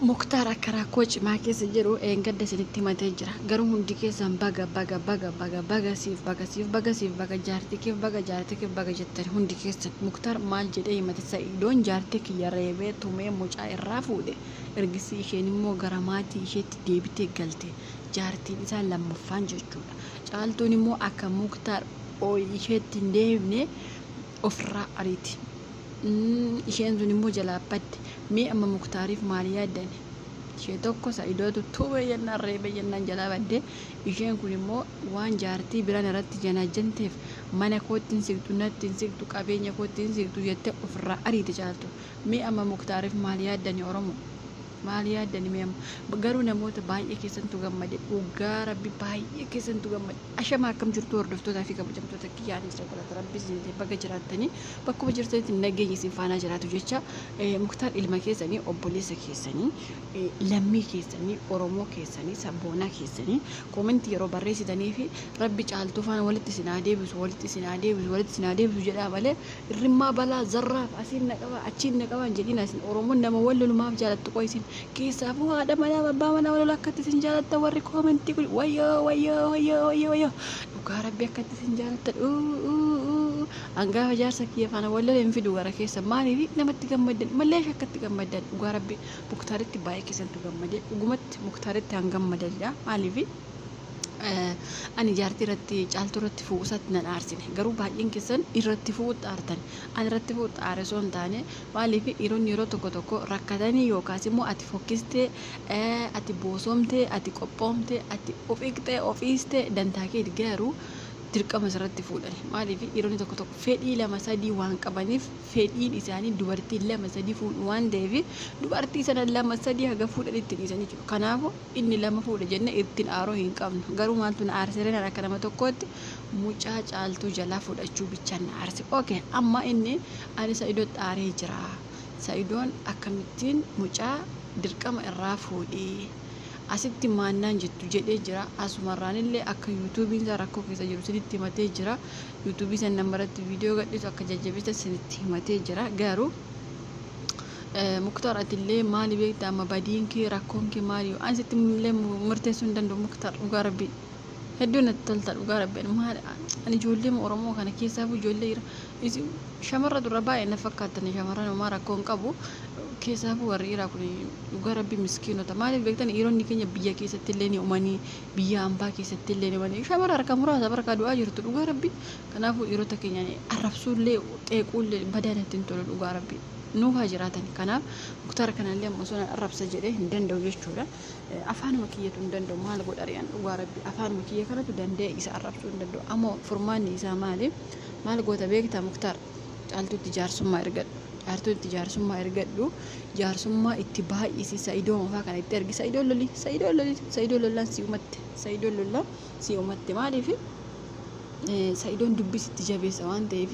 Muktaar akka rakkoo cimaa keessa jiru gadda isinitti himatee jira. Garuu hundi keessan baga siif jaartii keef baga jettani hundi keessan. Muktaar maal jedhee himate Sa'iidoon jaartii kiyya reebee tumee mucaa irraa fuudhe. Ergisii isheen immoo gara maatii isheetti deebitee galte. Jaartiin isaa lammaffaan jechuudha. Caaltuun immoo akka Muktaar isheetti hin deebine ofirraa ariiti. Isheen sun immoo jalaa badde. Mee amma Muktaariif maal yaaddan? Ishee tokko Sa'iidootu tuubee jennaan reebee jennaan jalaa badde. Isheen kun immoo waan jaartii biraan irratti janaajanteef mana kootti hin siqtu natti hin siqtu qabeenya kootti hin siqtu jettee ofirraa ariite caaltu. Mee amma Muktaariif maal yaaddani Oromoo? Maal yaaddani mee amma? Garuu namoota baay'ee keessantu gammade. Dhugaa Rabbi baay'ee keessantu gammade. Ashama akkam jirtu hordoftootaa fi kabajamtoota kiyyaanii jira galata Rabbi isin baga jiraattanii bakkuma jirtanitti nageenyi isin faana jiraatu jecha Muktaar ilma keessanii obboleessa keessanii lammii keessanii Oromoo keessanii sabboonaa keessanii koomentii yeroo barreessitanii fi Rabbi caaltuu faana walitti isin haa deebisu jedhaa malee irrimmaa balaa zarraaf asiin naqaba achiin naqaba jedhina isin Oromoon nama wal lolumaaf jaalattu qoisin keessaafuu haadha manaa abbaa manaa wal akkatti isin jaalatta warri koomentii kun wayyoo dhugaa Rabbi akkatti isin jaalatta angaafa jaarsa kiyya faana wal loleen fidu gara keessa maaliif namatti gammadan malee akkatti gammadan dhugaa Rabbi Muktaaritti baay'ee keessantu gammade dhugumatti Muktaaritti hangammadadha maaliif ani jaartii irratti caaltuu irratti fuusatti nan aarsine garuu baay'een keessan irratti fuutti aartan ani irratti fuutti aare osoo hin taane maaliif dhiironni yeroo tokko rakkatanii yookaas immoo ati fokkistee ati boosomtee ati qophoomtee ati ofiiqxee ofiistee dantaa kee garuu dirqama irratti fuudhani maaliif dhiironni tokko fedhii lama sadii waan qabaniif fedhiin isaanii dubartii lama sadii fuudhu waan ta'eef dubartii sana lama sadii haga fuudhanitti dhiisan jechuudha. Kanaafuu inni lama fuudha jenne ittiin aaroo hin qabnu garuu maaltu na aarsee akka nama tokkootti mucaa caaltuu jalaa fudhachuu bichaan na aarse. Okay amma inni ani Sa'iidootti aaree jira. Sa'iidoon akkamittiin mucaa dirqama irraa fuudhee asitti maannaan jettu jedhee jira asumarraan illee akka yuutuubiin isaa rakkoo keessa jiru sinitti himatee jira yuutuubii san namarratti viidiyoo gadhiisu akka jajjabeessa sinitti himatee jira garuu Muktaar atillee maali beektaa amma badiin kee rakkoon kee maali ansitti illee murteessuu hin danda'u Muktaar dhugaa Rabbi hedduu natti tolta dhugaa Rabbi maali ani ijoollee Oromoo kana keessaaf ijoollee shamarra dura baay'ee na fakkaatan shamarran homaa rakkoon qabu keessaaf warri dhiiraa kun dhugaa Rabbi miskiinota maaliif beektan dhiironni keenya biyya keessatti illee ni uumanii biyya hambaa keessatti illee ni uumanii shamarra harka muraasa barkaa du'aa jirtu dhugaa Rabbi kanaafuu dhiirota keenya arrabsuullee xeequullee badaan ittiin tolu dhugaa Rabbi nuuf haa jiraatan kanaaf Muktaar kanallee ammoo osoo arrabsa jedhee hin danda'u jechuudha afaanuma kiyyatu hin danda'u maal godhariyaan dhugaa Rabbi afaanuma kiyya kanatu danda'e isa arrabsuu hin danda'u ammoo furmaanni isaa maal goota beektaa Muktaar caaltuutti jaarsummaa ergadhu jaarsummaa itti baay'isi Sa'iidoo mafaa kana itti ergi Sa'iidoo lollaan si umatte maaliif Sa'iidoon dubbisitti jabeessa waan ta'eef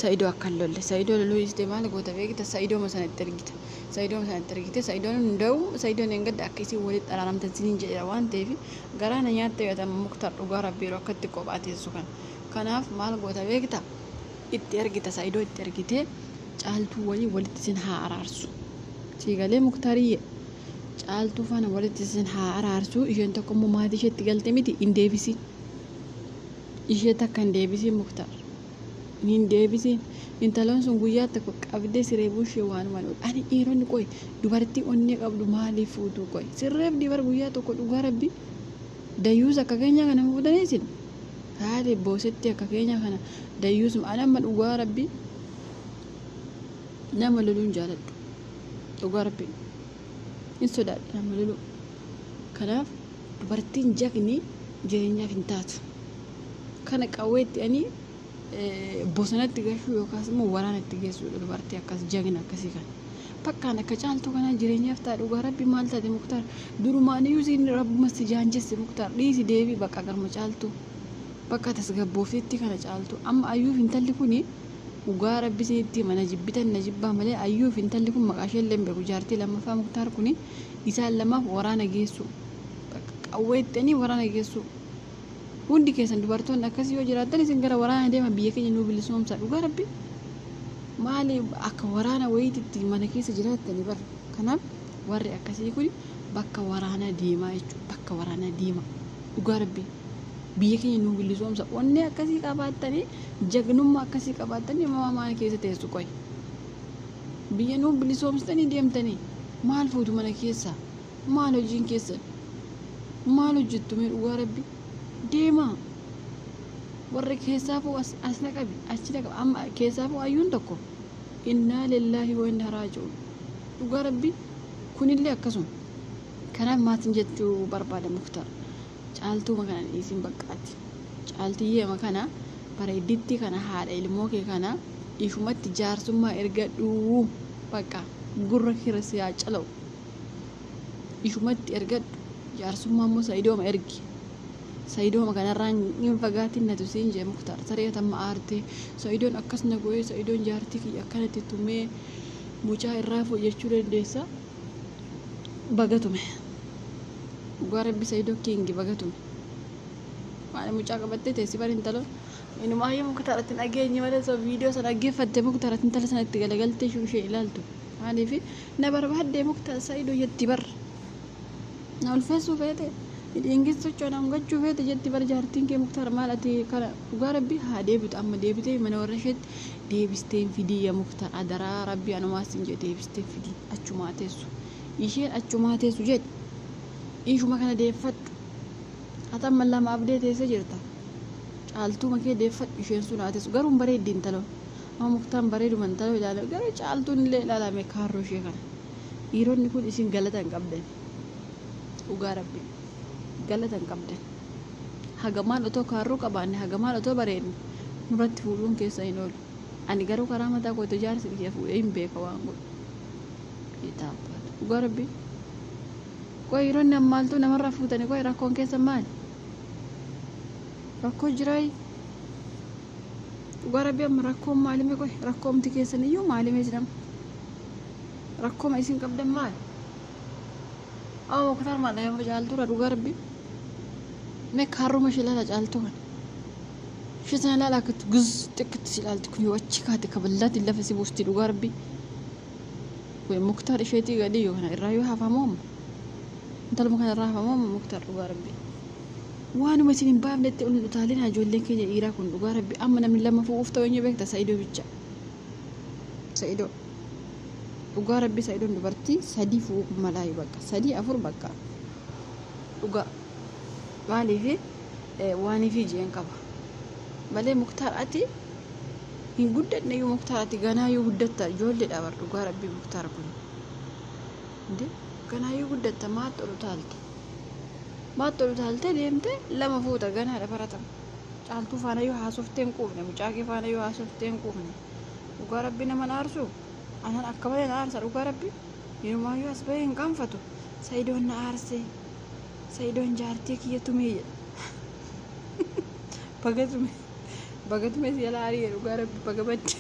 Sa'iidoo akka lolle Sa'iidoo loluu istee maal goota beekta Sa'iidoo sanatti ergite Sa'iidoon hunda'u Sa'iidoon engadda akka isin walitti araaramtan siniin jedha waan ta'eef garaana nyaatta yoo Muktaar dhugaa Rabbi yeroo akkatti kophaa teessu kanaaf maal goota beekta itti ergita Sa'iidoo itti ergitee caaltuu walitti isin haa araarsu siigalee Muktaariyye caaltuu faana walitti isin haa araarsu isheen tokko immoo maatii isheetti galte miti hin deebisiin ishee takka hin deebisiin Muktaar hin deebisiin intaloon sun guyyaa tokko qabdee sireebuu ishee waanuma ani dhiironni qoy dubartii onnee qabdu maaliif fuutuu qoy sirreef dibar guyyaa tokko dhugaa Rabbi dayyuus akka keenya kana fuudhanii isin haadha boosetti akka keenya kana dayyuus amma dhugaa Rabbi nama loluun jaaladhu dhugaa Rabbi hin sodaadha nama loluu kanaaf dubartiin jagni jireenyaaf hin taatu kana qawweetti ani bosonatti gashuu yookaas immoo waraanatti geessuudha dubartii akkas jagna akkasii kana bakkaan akka caaltuu kana jireenyaaf ta'a dhugaa Rabbi maal taate Muktaar durumaaniyyuu siin Rabbuma si jaanjesse Muktaar dhiisi deebii bakka garma caaltuu bakka tasgabbooftetti kana caaltuu amma ayyuuf intalli kuni dhugaa Rabbi sinitti mana jibbitan na jibbaa malee ayyuuf intalli kun maqaa ishee illee hin beeku jaartii lammaffaa Muktaar kuni isaan lamaaf waraana geessu qawweettanii waraana geessu hundi keessan dubartoonni akkasii yoo jiraatan isin gara waraana deema biyya keenya nuu bilisumsa dhugaa Rabbi maali akka waraana wayiitti mana keessa jiraatanii bar kanaaf warri akkasii kun bakka waraanaa deemaa jechuudha. Bakka waraanaa deema dhugaa rabbii biyya keenya nu bilisoomsa onnee akkasii qabaatanii jagnummaa akkasii qabaatanii maal keessa teessu qoy biyya nu bilisoomsitanii deemtanii maal fuutu mana keessa maal hojiin keessa maal hojjettu mee dhugaa rabbii deemaa warri keessaafuu as naqabi achi naqabi amma keessaafuu ayyuun tokko inna lillahi wa inna raaji'uun dhugaa rabbii kunillee akkasuma kanaaf maatiin jechuu barbaada Muktaar caaltuu makana isin baqqaati caaltiyyee makana bareedditti kana haadha ilmoo kee kana ifumatti jaarsummaa ergadhu bakka gurra kirasi yaa calaw ifumatti ergadhu jaarsummaa immoo Sa'idooma ergi Sa'idooma kanarraan hin fagaatin natu siin jee Muktaar saree tamma aartee Sa'idoon akkas na gooyee Sa'idoon jaartii kiyya akkanatti tumee mucaa irraa fuu jechuu dandeessa bagatume dhugaa rabbi Sa'idoo kingi bagatume waan mucaa qabattee teessi barin talo inumaayyuu Muktaaratti dhageenye malee soo viidiyoo sana dhaggeeffatte Muktaaratti intala sanatti galagaltee shuushee ilaaltu maaliif na barbaadde Muktaar Sa'idoo jetti bar na ulfeessuu feete dhiingistu coonaan gachuu feete jetti bar jaartiin kee Muktaar maal ati kana dhugaa rabbi haa deebitu amma deebitee mana warra isheetti deebisteen fidii ya Muktaar adaraa rabbi anumaas hin jedhe deebisteen fidii achumaa teessu isheen achumaa teessu jedhe ishuma kana deeffadhu atamma lama abdee teessee jirta caaltuu makee deeffadhu isheen sun haa teessu garuu bareeddiin taloo amma Muktaan bareeduman taloo ilaala garuu caaltuun illee ilaalame kaarroo ishee kana dhiironni kun isin galata hin qabdan dhugaa rabbi galata hin qabdan hagamaan otoo kaarroo qabaanne hagamaan otoo bareedne nurratti fuudhuun keessa hin oolu ani garuu karaa mataa koo itti jaarsi kiyya fuudhee hin beeka waan godhu dhugaa rabbi qoy dhiironni ammaaltuu namarraa fuutanii qoy rakkoon keessa maali rakkoo jiraay dhugaa rabbi amma rakkoon maalime qoy rakkoomti keessan iyyuu maalime jedhama rakkooma isin qabdan maali awo Muktaar maal yoo caaltuudha dhugaa rabbi mee kaarruma ishee ilaala caaltuu kana ishee sana ilaala akkatti guz xiqqatti si ilaalti kun yoo achi kaate kaballaatti lafa si buusti dhugaa rabbi ወይ Muktaar isheetii gadi yoo kana irraa yoo hafamoo intaluma kana irraa hafamoo Muktaar dhugaa rabbi waanuma isin hin baafnetti ol utaaleen ijoolleen keenya dhiiraa kun dhugaa rabbi amma namni lama fuuf ta'u eenyu beekta Sa'idoo bicha Sa'idoo dhugaa rabbi Sa'idoon dubartii sadii fuuf malaayu bakka sadii afur bakka dhugaa maaliif waanii fi jeen qaba malee Muktaar ati hin guddanne yoo Muktaar ati ganaa yoo guddatta ijoolleedha bar dhugaa rabbi Muktaar kun inde ganaa yoo guddatta maaxxolu taalte deemte lama fuuta ganaadha baratam caaltuu faana yoo haasofteen quufne mucaa kee faana yoo haasofteen quufne dhugaa rabbi nama naarsu anan akka malee na aarsa dhugaa rabbi yerumaa yoo as bahee hin qaanfatu Sa'idoon na aarse Sa'idoon jaartii kiyya tumee jedha bagatume si yala arii dhugaa rabbi bagabadde